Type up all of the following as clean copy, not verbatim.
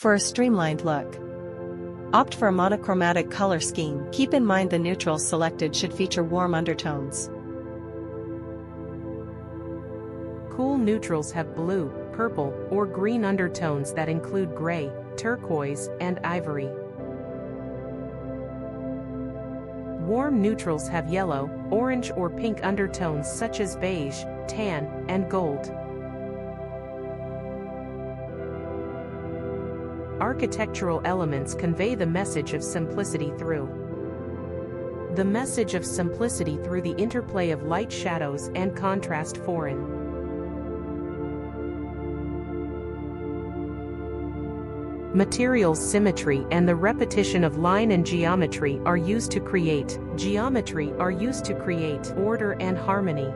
For a streamlined look, opt for a monochromatic color scheme. Keep in mind the neutrals selected should feature warm undertones. Cool neutrals have blue, purple, or green undertones that include gray, turquoise, and ivory. Warm neutrals have yellow, orange or pink undertones such as beige, tan, and gold. Architectural elements convey the message of simplicity through the message of simplicity through the interplay of light shadows and contrast. Foreign materials symmetry and the repetition of line and geometry are used to create order and harmony.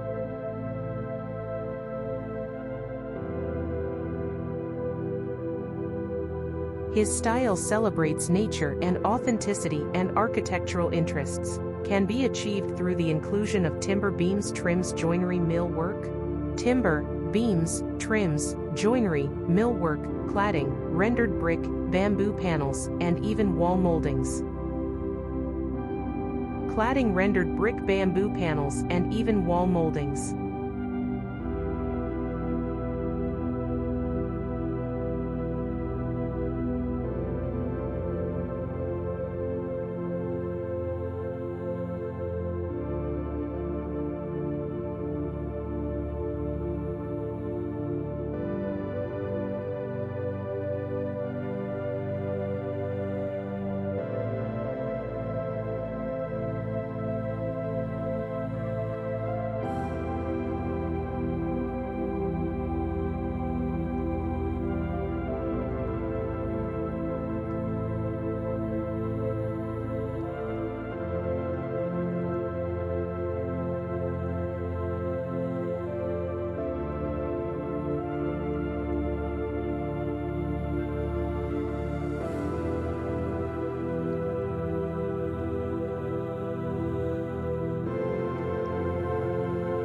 His style celebrates nature and authenticity, and architectural interests can be achieved through the inclusion of timber beams, trims, joinery, millwork. Timber, beams, trims, joinery, millwork, cladding, rendered brick, bamboo panels, and even wall moldings. Cladding, rendered brick, bamboo panels, and even wall moldings.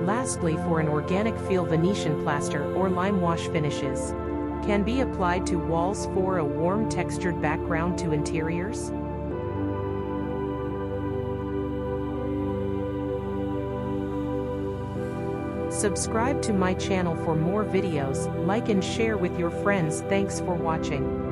Lastly, for an organic feel, Venetian plaster or lime wash finishes can be applied to walls for a warm textured background to interiors. Subscribe to my channel for more videos, like and share with your friends. Thanks for watching.